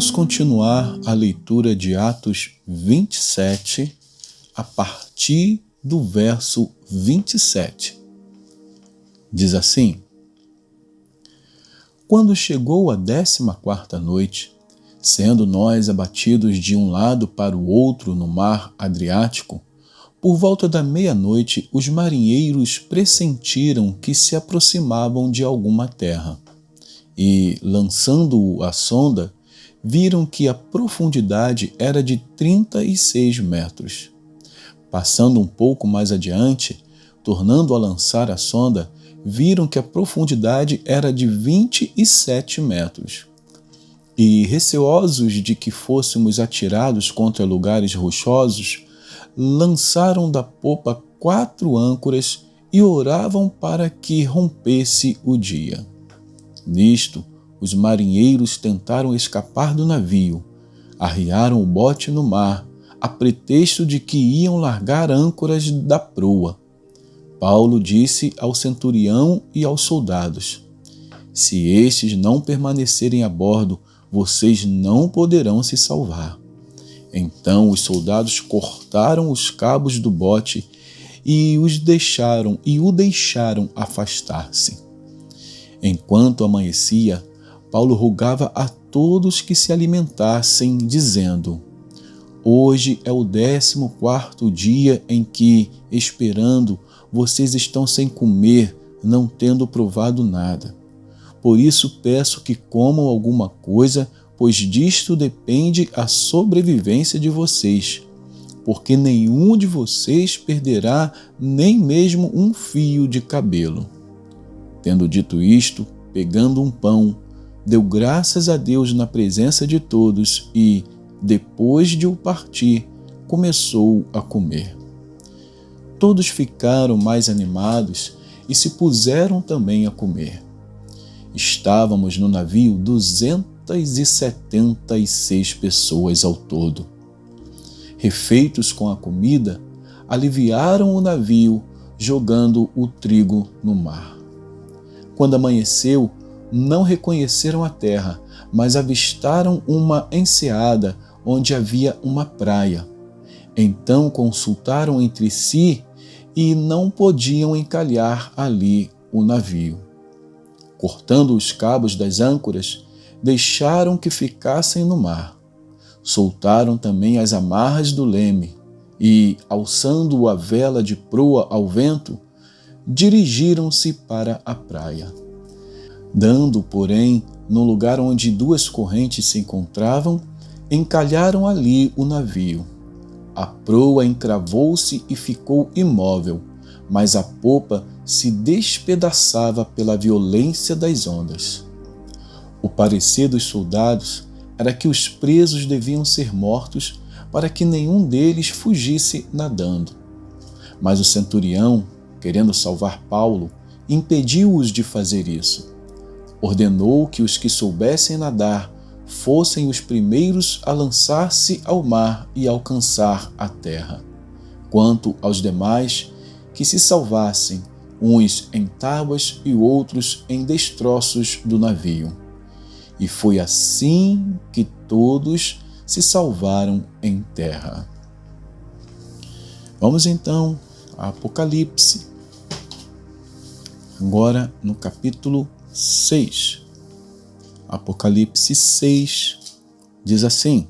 Vamos continuar a leitura de Atos 27, a partir do verso 27. Diz assim: Quando chegou a 14ª noite, sendo nós abatidos de um lado para o outro no mar Adriático, por volta da meia-noite os marinheiros pressentiram que se aproximavam de alguma terra, e, lançando a sonda, viram que a profundidade era de 36 metros. Passando um pouco mais adiante, tornando a lançar a sonda, viram que a profundidade era de 27 metros. E, receosos de que fôssemos atirados contra lugares rochosos, lançaram da popa 4 âncoras e oravam para que rompesse o dia. Nisto, os marinheiros tentaram escapar do navio, arriaram o bote no mar, a pretexto de que iam largar âncoras da proa. Paulo disse ao centurião e aos soldados: Se estes não permanecerem a bordo, vocês não poderão se salvar. Então os soldados cortaram os cabos do bote e o deixaram afastar-se. Enquanto amanhecia, Paulo rogava a todos que se alimentassem, dizendo: Hoje é o 14º dia em que, esperando, vocês estão sem comer, não tendo provado nada. Por isso peço que comam alguma coisa, pois disto depende a sobrevivência de vocês, porque nenhum de vocês perderá nem mesmo um fio de cabelo. Tendo dito isto, pegando um pão, deu graças a Deus na presença de todos e, depois de o partir, começou a comer. Todos ficaram mais animados e se puseram também a comer. Estávamos no navio 276 pessoas ao todo. Refeitos com a comida, aliviaram o navio, jogando o trigo no mar. Quando amanheceu, não reconheceram a terra, mas avistaram uma enseada onde havia uma praia. Então consultaram entre si e não podiam encalhar ali o navio. Cortando os cabos das âncoras, deixaram que ficassem no mar. Soltaram também as amarras do leme e, alçando a vela de proa ao vento, dirigiram-se para a praia. Dando, porém, no lugar onde 2 correntes se encontravam, encalharam ali o navio. A proa encravou-se e ficou imóvel, mas a popa se despedaçava pela violência das ondas. O parecer dos soldados era que os presos deviam ser mortos para que nenhum deles fugisse nadando. Mas o centurião, querendo salvar Paulo, impediu-os de fazer isso. Ordenou que os que soubessem nadar fossem os primeiros a lançar-se ao mar e alcançar a terra. Quanto aos demais, que se salvassem, uns em tábuas e outros em destroços do navio. E foi assim que todos se salvaram em terra. Vamos então a Apocalipse, agora no capítulo 6. Apocalipse 6 diz assim: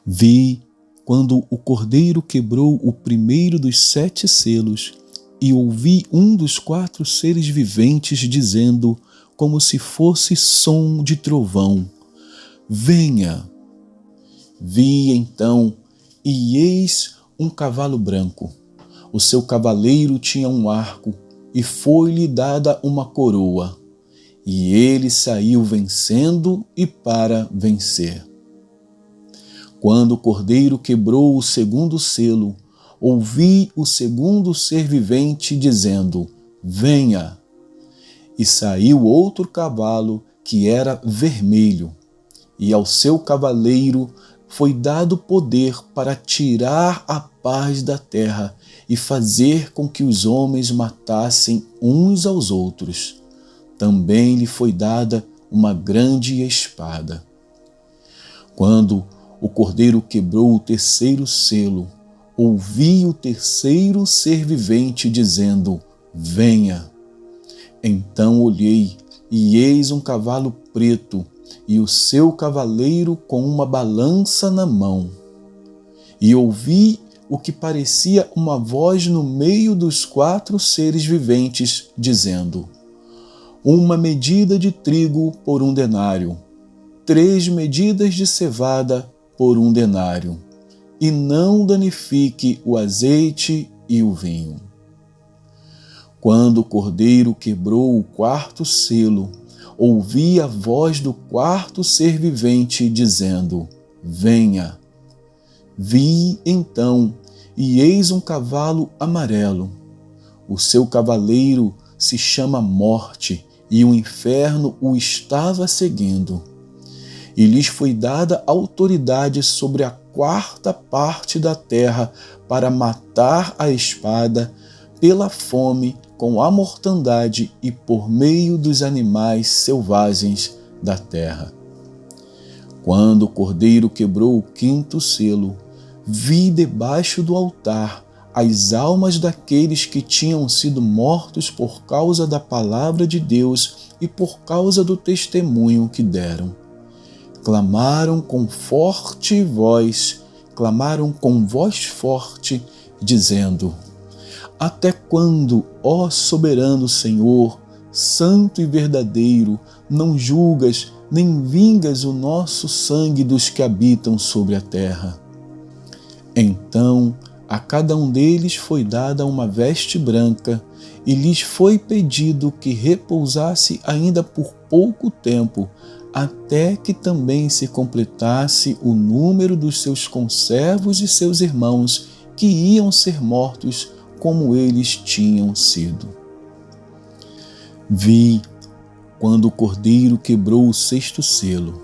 Vi quando o Cordeiro quebrou o primeiro dos 7 selos e ouvi um dos 4 seres viventes dizendo, como se fosse som de trovão: Venha! Vi então, e eis um cavalo branco. O seu cavaleiro tinha um arco, e foi-lhe dada uma coroa. E ele saiu vencendo e para vencer. Quando o Cordeiro quebrou o segundo selo, ouvi o segundo ser vivente dizendo: Venha! E saiu outro cavalo que era vermelho, e ao seu cavaleiro foi dado poder para tirar a paz da terra e fazer com que os homens matassem uns aos outros. Também lhe foi dada uma grande espada. Quando o cordeiro quebrou o terceiro selo, ouvi o terceiro ser vivente dizendo: venha. Então olhei, e eis um cavalo preto, e o seu cavaleiro com uma balança na mão. E ouvi o que parecia uma voz no meio dos 4 seres viventes, dizendo: uma medida de trigo por 1 denário, 3 medidas de cevada por 1 denário, e não danifique o azeite e o vinho. Quando o cordeiro quebrou o 4º selo, ouvi a voz do 4º ser vivente dizendo: venha. Vi então, e eis um cavalo amarelo. O seu cavaleiro se chama Morte, e o inferno o estava seguindo. E lhes foi dada autoridade sobre a 4ª parte da terra para matar a espada, pela fome, com a mortandade e por meio dos animais selvagens da terra. Quando o cordeiro quebrou o 5º selo, vi debaixo do altar as almas daqueles que tinham sido mortos por causa da palavra de Deus e por causa do testemunho que deram. Clamaram com voz forte, dizendo: até quando, ó soberano Senhor, santo e verdadeiro, não julgas nem vingas o nosso sangue dos que habitam sobre a terra? Então a cada um deles foi dada uma veste branca, e lhes foi pedido que repousasse ainda por pouco tempo, até que também se completasse o número dos seus conservos e seus irmãos, que iam ser mortos como eles tinham sido. Vi, quando o cordeiro quebrou o 6º selo,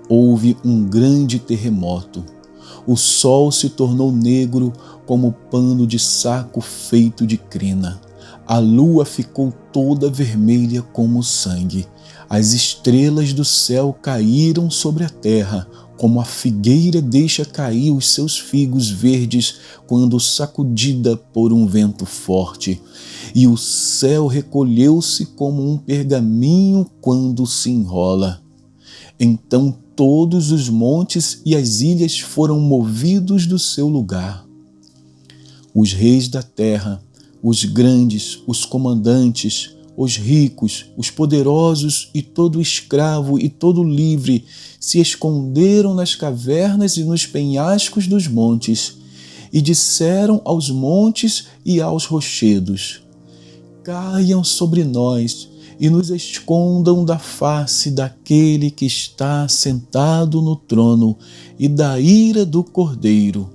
houve um grande terremoto. O sol se tornou negro como pano de saco feito de crina. A lua ficou toda vermelha como sangue. As estrelas do céu caíram sobre a terra, como a figueira deixa cair os seus figos verdes quando sacudida por um vento forte. E o céu recolheu-se como um pergaminho quando se enrola. Então todos os montes e as ilhas foram movidos do seu lugar. Os reis da terra, os grandes, os comandantes, os ricos, os poderosos e todo escravo e todo livre se esconderam nas cavernas e nos penhascos dos montes, e disseram aos montes e aos rochedos: caiam sobre nós e nos escondam da face daquele que está sentado no trono e da ira do Cordeiro,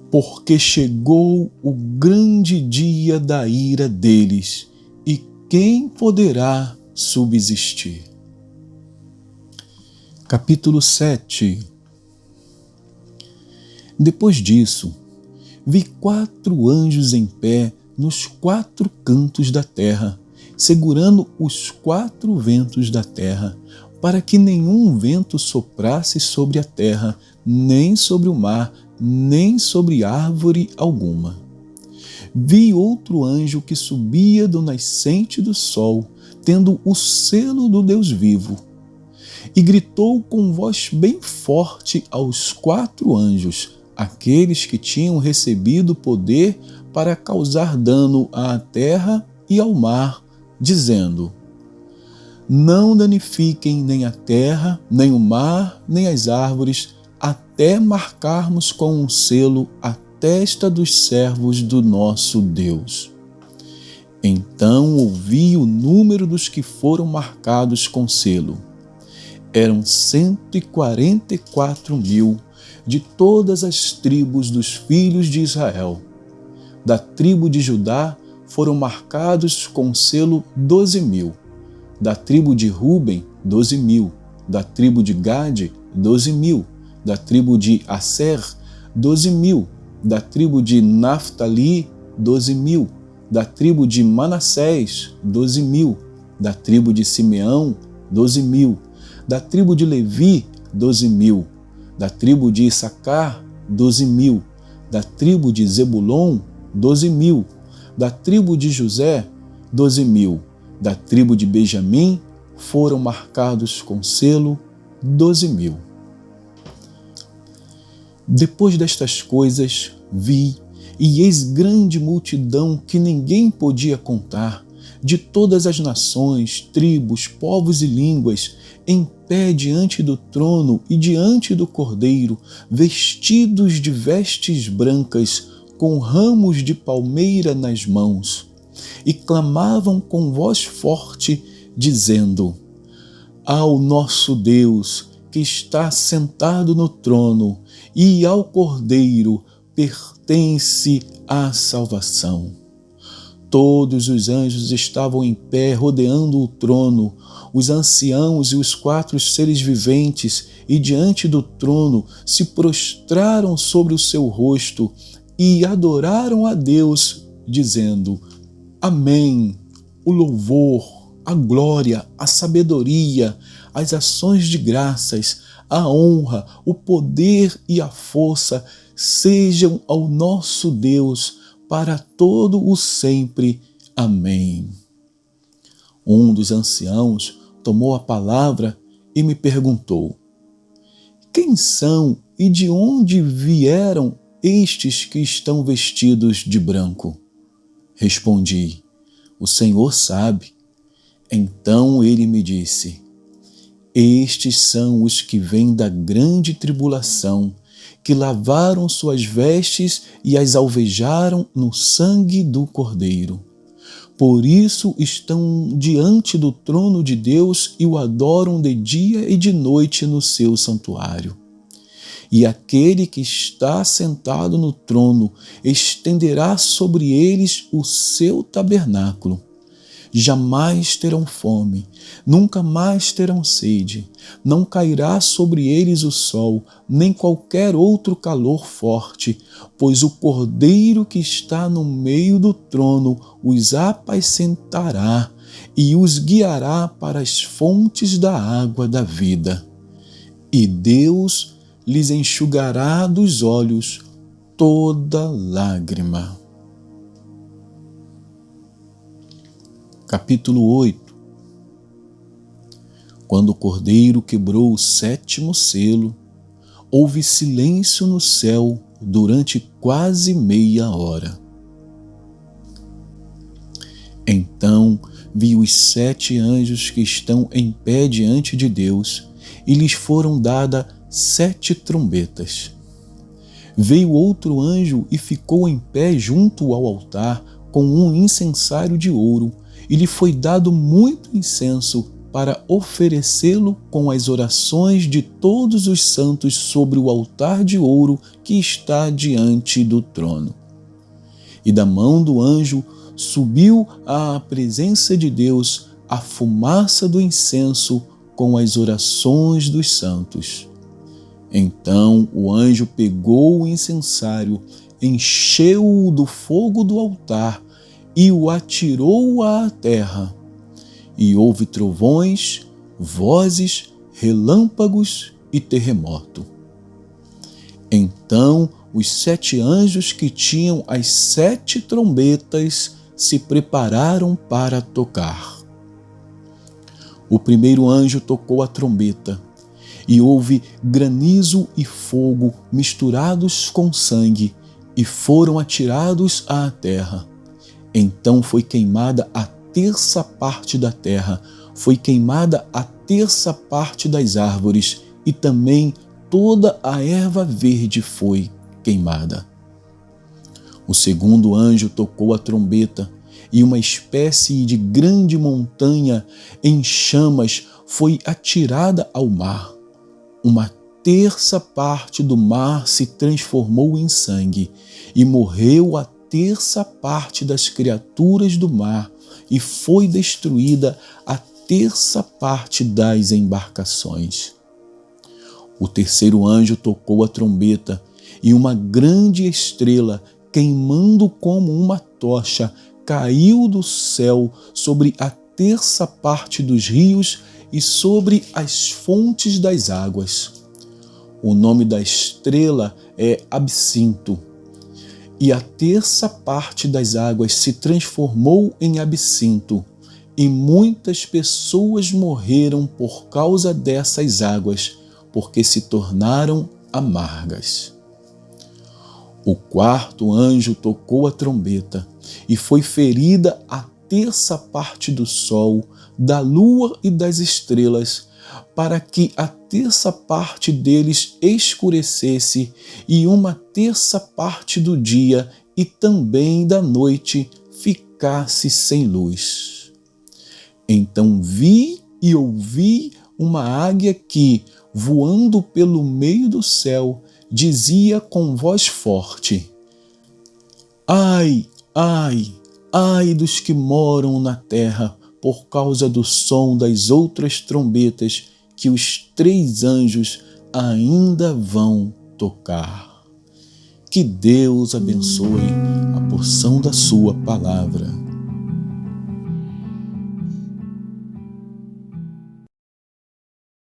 porque chegou o grande dia da ira deles, e quem poderá subsistir? Capítulo 7. Depois disso, vi 4 anjos em pé nos 4 cantos da terra, segurando os 4 ventos da terra, para que nenhum vento soprasse sobre a terra, nem sobre o mar, nem sobre árvore alguma. Vi outro anjo que subia do nascente do sol, tendo o selo do Deus vivo, e gritou com voz bem forte aos 4 anjos, aqueles que tinham recebido poder para causar dano à terra e ao mar, dizendo: não danifiquem nem a terra, nem o mar, nem as árvores, até marcarmos com um selo a testa dos servos do nosso Deus. Então ouvi o número dos que foram marcados com selo. Eram 144.000 de todas as tribos dos filhos de Israel. Da tribo de Judá foram marcados com selo 12.000. Da tribo de Ruben, 12.000. Da tribo de Gade, 12.000. Da tribo de Aser, 12.000. Da tribo de Naftali, 12.000. Da tribo de Manassés, 12.000. Da tribo de Simeão, 12.000. Da tribo de Levi, 12.000. Da tribo de Issacar, 12.000. Da tribo de Zebulon, 12.000. Da tribo de José, 12.000. Da tribo de Benjamim foram marcados com selo 12.000. Depois destas coisas, vi, e eis grande multidão que ninguém podia contar, de todas as nações, tribos, povos e línguas, em pé diante do trono e diante do Cordeiro, vestidos de vestes brancas, com ramos de palmeira nas mãos, e clamavam com voz forte, dizendo: Ao nosso Deus, que está sentado no trono, e ao Cordeiro pertence a salvação. Todos os anjos estavam em pé rodeando o trono, os anciãos e os 4 seres viventes, e diante do trono se prostraram sobre o seu rosto e adoraram a Deus, dizendo: Amém. O louvor, a glória, a sabedoria, as ações de graças, a honra, o poder e a força sejam ao nosso Deus para todo o sempre. Amém. Um dos anciãos tomou a palavra e me perguntou: Quem são e de onde vieram estes que estão vestidos de branco? Respondi: O Senhor sabe. Então ele me disse: Estes são os que vêm da grande tribulação, que lavaram suas vestes e as alvejaram no sangue do Cordeiro. Por isso estão diante do trono de Deus e o adoram de dia e de noite no seu santuário. E aquele que está sentado no trono estenderá sobre eles o seu tabernáculo. Jamais terão fome, nunca mais terão sede, não cairá sobre eles o sol, nem qualquer outro calor forte, pois o Cordeiro que está no meio do trono os apacentará e os guiará para as fontes da água da vida. E Deus lhes enxugará dos olhos toda lágrima. Capítulo 8. Quando o Cordeiro quebrou o 7º selo, houve silêncio no céu durante quase meia hora. Então vi os 7 anjos que estão em pé diante de Deus, e lhes foram dadas 7 trombetas. Veio outro anjo e ficou em pé junto ao altar com um incensário de ouro, e lhe foi dado muito incenso para oferecê-lo com as orações de todos os santos sobre o altar de ouro que está diante do trono. E da mão do anjo subiu à presença de Deus a fumaça do incenso com as orações dos santos. Então o anjo pegou o incensário, encheu-o do fogo do altar e o atirou à terra. E houve trovões, vozes, relâmpagos e terremoto. Então os 7 anjos que tinham as 7 trombetas se prepararam para tocar. O primeiro anjo tocou a trombeta, e houve granizo e fogo misturados com sangue, e foram atirados à terra. Então foi queimada a 1/3 parte da terra, foi queimada a 1/3 parte das árvores, e também toda a erva verde foi queimada. O segundo anjo tocou a trombeta, e uma espécie de grande montanha em chamas foi atirada ao mar. 1/3 parte do mar se transformou em sangue, e morreu a 1/3 parte das criaturas do mar, e foi destruída a 1/3 parte das embarcações. O terceiro anjo tocou a trombeta, e uma grande estrela, queimando como uma tocha, caiu do céu sobre a 1/3 parte dos rios e sobre as fontes das águas. O nome da estrela é Absinto. E a terça parte das águas se transformou em absinto, e muitas pessoas morreram por causa dessas águas, porque se tornaram amargas. O quarto anjo tocou a trombeta, e foi ferida a terça parte do sol, da lua e das estrelas, para que a terça parte deles escurecesse, e uma terça parte do dia e também da noite ficasse sem luz. Então vi e ouvi uma águia que, voando pelo meio do céu, dizia com voz forte: Ai, ai, ai dos que moram na terra, por causa do som das outras trombetas que os 3 anjos ainda vão tocar. Que Deus abençoe a porção da sua palavra.